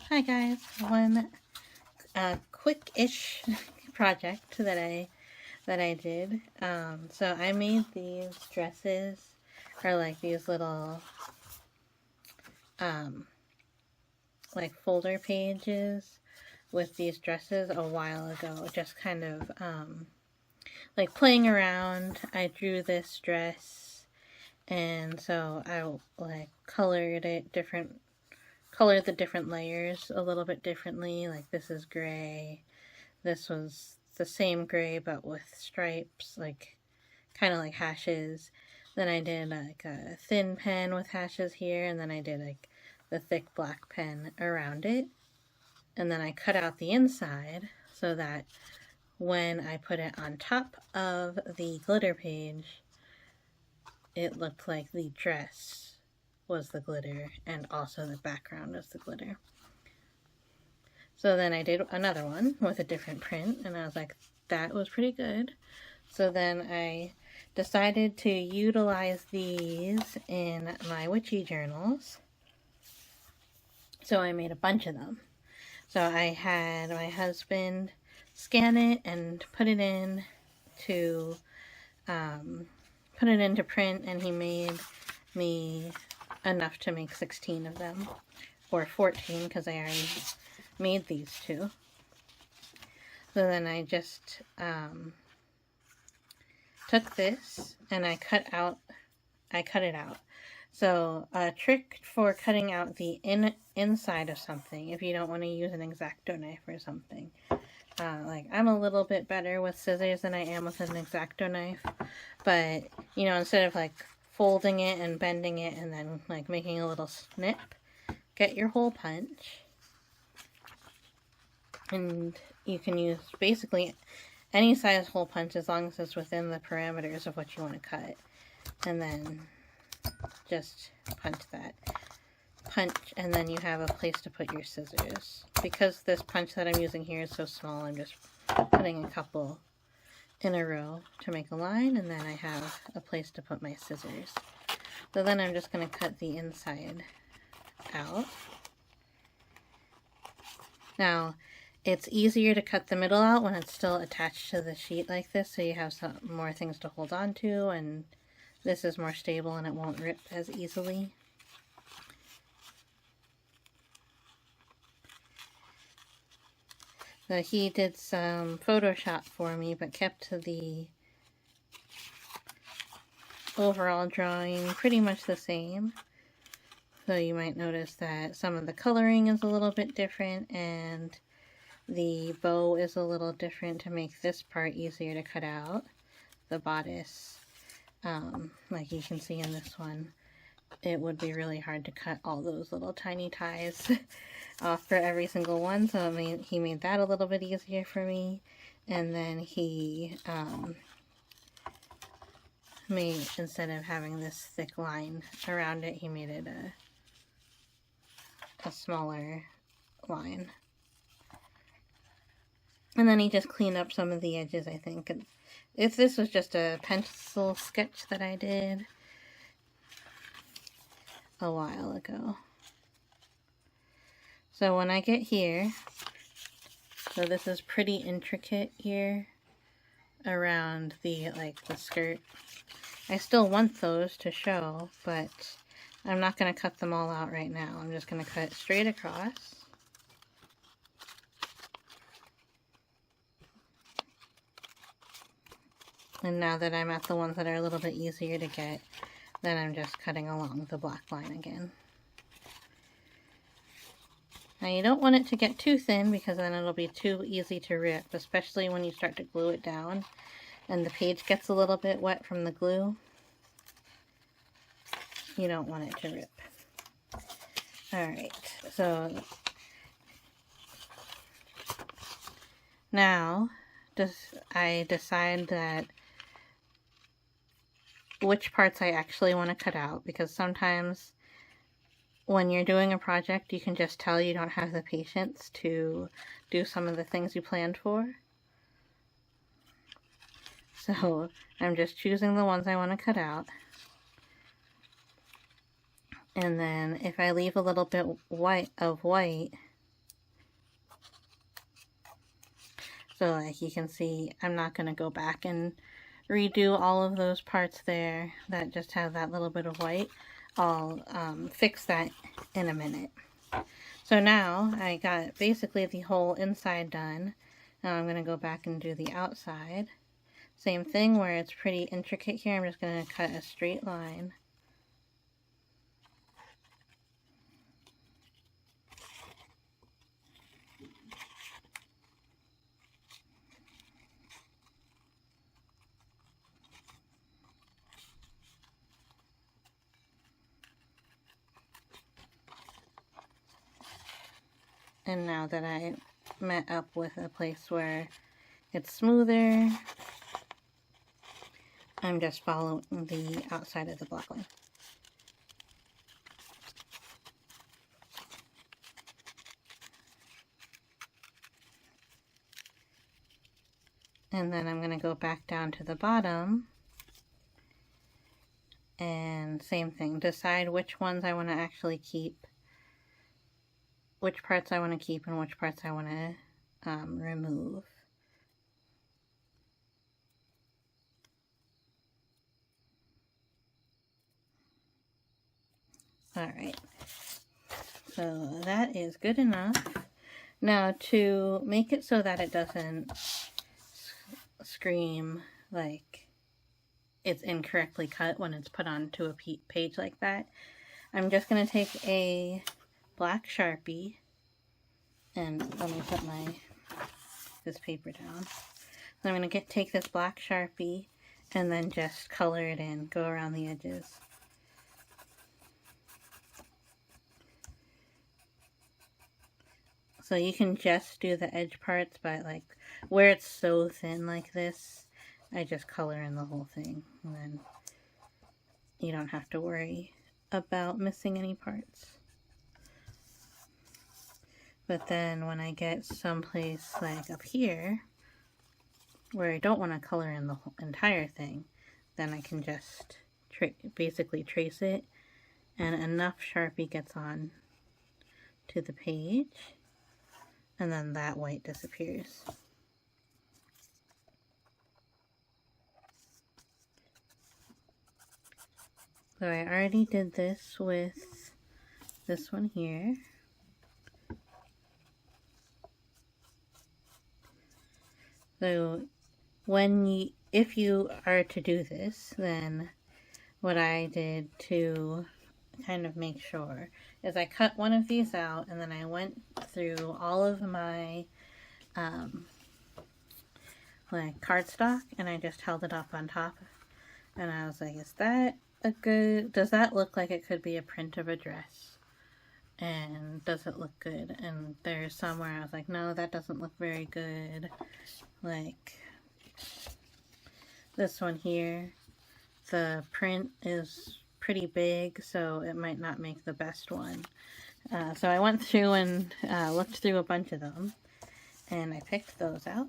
Hi guys, one quick-ish project that I did. So I made these dresses, or like these little like folder pages with these dresses a while ago. Just kind of like playing around. I drew this dress, and so I like colored the different layers a little bit differently. Like this is gray. This was the same gray but with stripes, like kind of like hashes. Then I did like a thin pen with hashes here, and then I did like the thick black pen around it. And then I cut out the inside so that when I put it on top of the glitter page, it looked like the dress was the glitter and also the background was the glitter. So then I did another one with a different print, and I was like, that was pretty good. So then I decided to utilize these in my witchy journals. So I made a bunch of them. So I had my husband scan it and put it in to print, and he made me enough to make 16 of them, or 14 because I already made these two. So then I just took this and I cut it out. So a trick for cutting out the inside of something, if you don't want to use an X-Acto knife or something, like I'm a little bit better with scissors than I am with an X-Acto knife, but you know, instead of like folding it and bending it and then like making a little snip, get your hole punch, and you can use basically any size hole punch as long as it's within the parameters of what you want to cut, and then just punch that. And then you have a place to put your scissors. Because this punch that I'm using here is so small, I'm just putting a couple in a row to make a line, and then I have a place to put my scissors. So then I'm just going to cut the inside out. Now, it's easier to cut the middle out when it's still attached to the sheet like this, so you have some more things to hold on to, and this is more stable and it won't rip as easily. So he did some Photoshop for me, but kept the overall drawing pretty much the same. So you might notice that some of the coloring is a little bit different, and the bow is a little different to make this part easier to cut out. The bodice, like you can see in this one, it would be really hard to cut all those little tiny ties off for every single one, so he made that a little bit easier for me. And then he made, instead of having this thick line around it, he made it a smaller line. And then he just cleaned up some of the edges, I think. And if this was just a pencil sketch that I did a while ago. So when I get here, so this is pretty intricate here around the skirt. I still want those to show, but I'm not going to cut them all out right now. I'm just going to cut straight across. And now that I'm at the ones that are a little bit easier to get, then I'm just cutting along the black line again. Now you don't want it to get too thin because then it'll be too easy to rip, especially when you start to glue it down and the page gets a little bit wet from the glue. You don't want it to rip. Alright, so now I decide that which parts I actually want to cut out, because sometimes when you're doing a project you can just tell you don't have the patience to do some of the things you planned for. So I'm just choosing the ones I want to cut out. And then if I leave a little bit of white, So like you can see, I'm not going to go back and redo all of those parts there that just have that little bit of white. I'll fix that in a minute. So now I got basically the whole inside done. Now I'm going to go back and do the outside. Same thing where it's pretty intricate here. I'm just going to cut a straight line. And now that I met up with a place where it's smoother, I'm just following the outside of the block line. And then I'm going to go back down to the bottom. And same thing, decide which ones I want to actually keep, which parts I want to keep and which parts I want to remove. Alright, so that is good enough. Now to make it so that it doesn't scream like it's incorrectly cut when it's put onto a page like that, I'm just going to take a black Sharpie, and let me put this paper down. So I'm going to take this black Sharpie and then just color it in, go around the edges. So you can just do the edge parts, but like where it's so thin like this, I just color in the whole thing, and then you don't have to worry about missing any parts. But then when I get someplace like up here, where I don't want to color in the whole entire thing, then I can just basically trace it, and enough Sharpie gets on to the page, and then that white disappears. So I already did this with this one here. So if you are to do this, then what I did to kind of make sure is I cut one of these out, and then I went through all of my like cardstock, and I just held it up on top, and I was like, is that does that look like it could be a print of a dress? And does it look good? And there's somewhere I was like, no, that doesn't look very good. Like this one here, the print is pretty big, so it might not make the best one. So I went through and looked through a bunch of them, and I picked those out.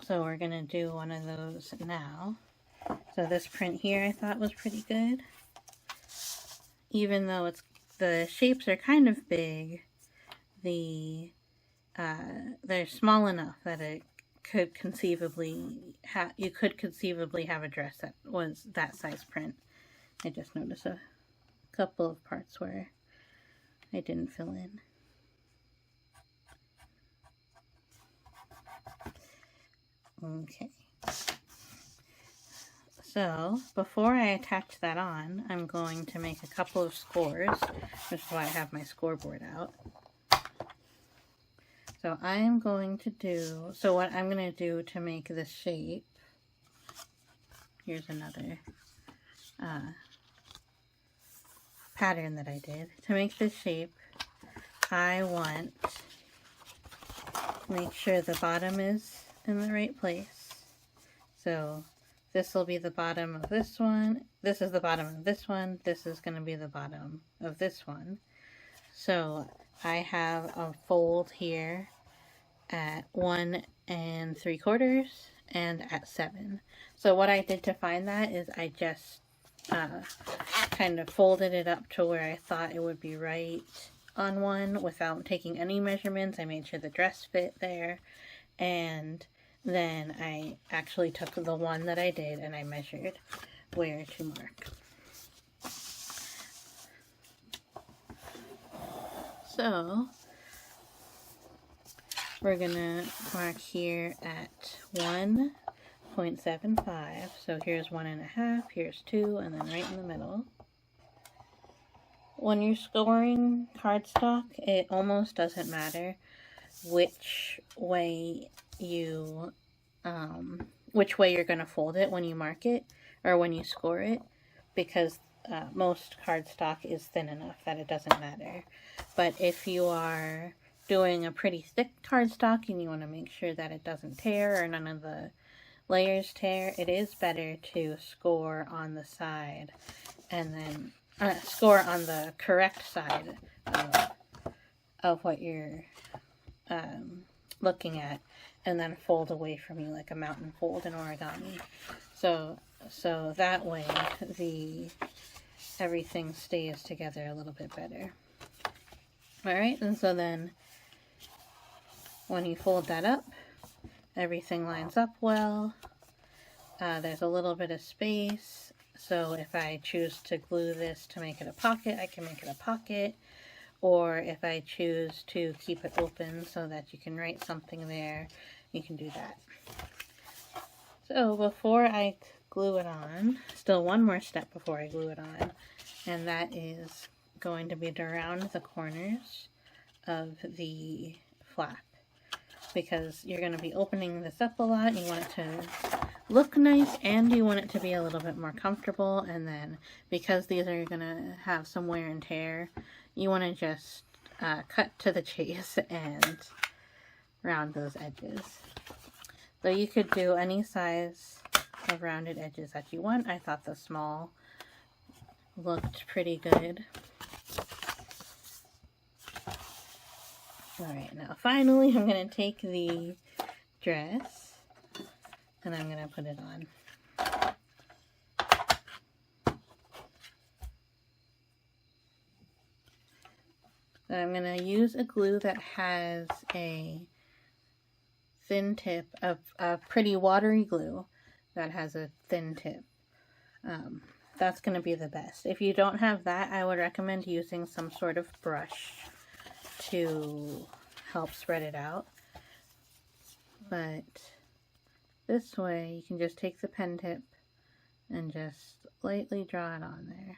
So we're going to do one of those now. So this print here I thought was pretty good. Even though the shapes are kind of big, they're small enough that it could conceivably you could conceivably have a dress that was that size print. I just noticed a couple of parts where I didn't fill in. Okay. So before I attach that on, I'm going to make a couple of scores, which is why I have my scoreboard out. So I'm going to do, so what I'm going to do to make this shape, here's another pattern that I did. To make this shape, I want to make sure the bottom is in the right place. So this will be the bottom of this one. This is the bottom of this one. This is going to be the bottom of this one. So I have a fold here at 1 3/4 and at 7. So what I did to find that is I just kind of folded it up to where I thought it would be right on one without taking any measurements. I made sure the dress fit there, and then I actually took the one that I did and I measured where to mark. So we're gonna mark here at 1.75. So here's 1.5, here's 2, and then right in the middle. When you're scoring cardstock, it almost doesn't matter which way you're gonna fold it when you mark it or when you score it, because most cardstock is thin enough that it doesn't matter. But if you are doing a pretty thick cardstock and you want to make sure that it doesn't tear or none of the layers tear, it is better to score on the side and then score on the correct side of what you're looking at, and then fold away from you like a mountain fold in origami. So that way everything stays together a little bit better. Alright, and so then when you fold that up, everything lines up well. There's a little bit of space, so if I choose to glue this to make it a pocket, I can make it a pocket. Or if I choose to keep it open so that you can write something there, you can do that. So before I glue it on, still one more step before I glue it on, and that is going to be to round the corners of the flap, because you're going to be opening this up a lot. You want it to look nice and you want it to be a little bit more comfortable, and then because these are going to have some wear and tear, you want to just cut to the chase and round those edges. So you could do any size of rounded edges that you want. I thought the small looked pretty good. Alright, now finally I'm going to take the dress and I'm going to put it on. So I'm going to use a glue that has a thin tip, of a pretty watery glue that has a thin tip. That's going to be the best. If you don't have that, I would recommend using some sort of brush to help spread it out. But this way, you can just take the pen tip and just lightly draw it on there.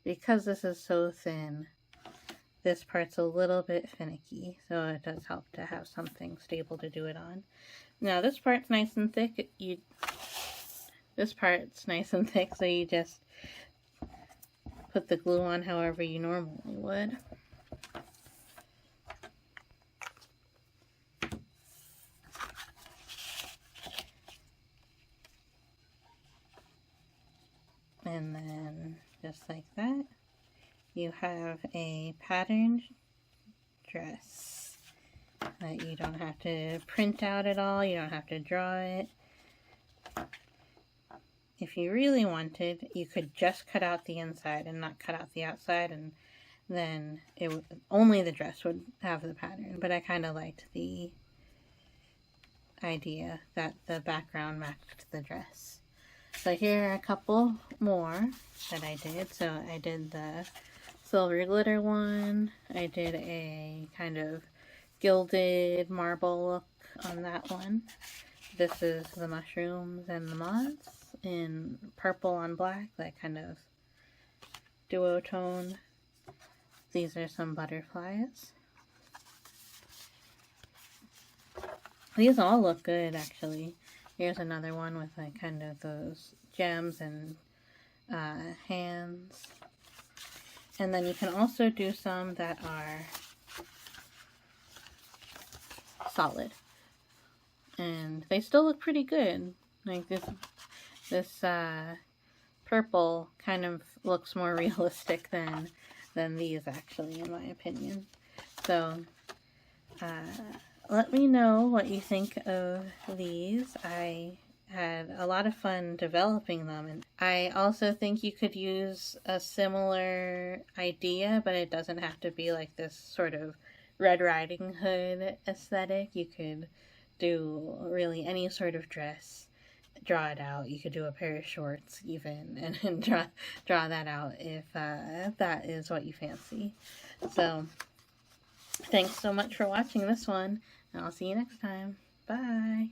Because this is so thin, this part's a little bit finicky, so it does help to have something stable to do it on. Now this part's nice and thick. This part's nice and thick, so you just put the glue on however you normally would. And then, just like that, you have a patterned dress that you don't have to print out at all. You don't have to draw it. If you really wanted, you could just cut out the inside and not cut out the outside, and then only the dress would have the pattern. But I kind of liked the idea that the background matched the dress. So here are a couple more that I did. So I did the silver glitter one. I did a kind of gilded marble look on that one. This is the mushrooms and the moths in purple on black, that kind of duotone. These are some butterflies. These all look good, actually. Here's another one with like kind of those gems and hands. And then you can also do some that are solid. And they still look pretty good. Like this purple kind of looks more realistic than these, actually, in my opinion. So let me know what you think of these. I had a lot of fun developing them. And I also think you could use a similar idea, but it doesn't have to be like this sort of Red Riding Hood aesthetic. You could do really any sort of dress, draw it out. You could do a pair of shorts even, and draw that out if that is what you fancy. So thanks so much for watching this one, and I'll see you next time. Bye.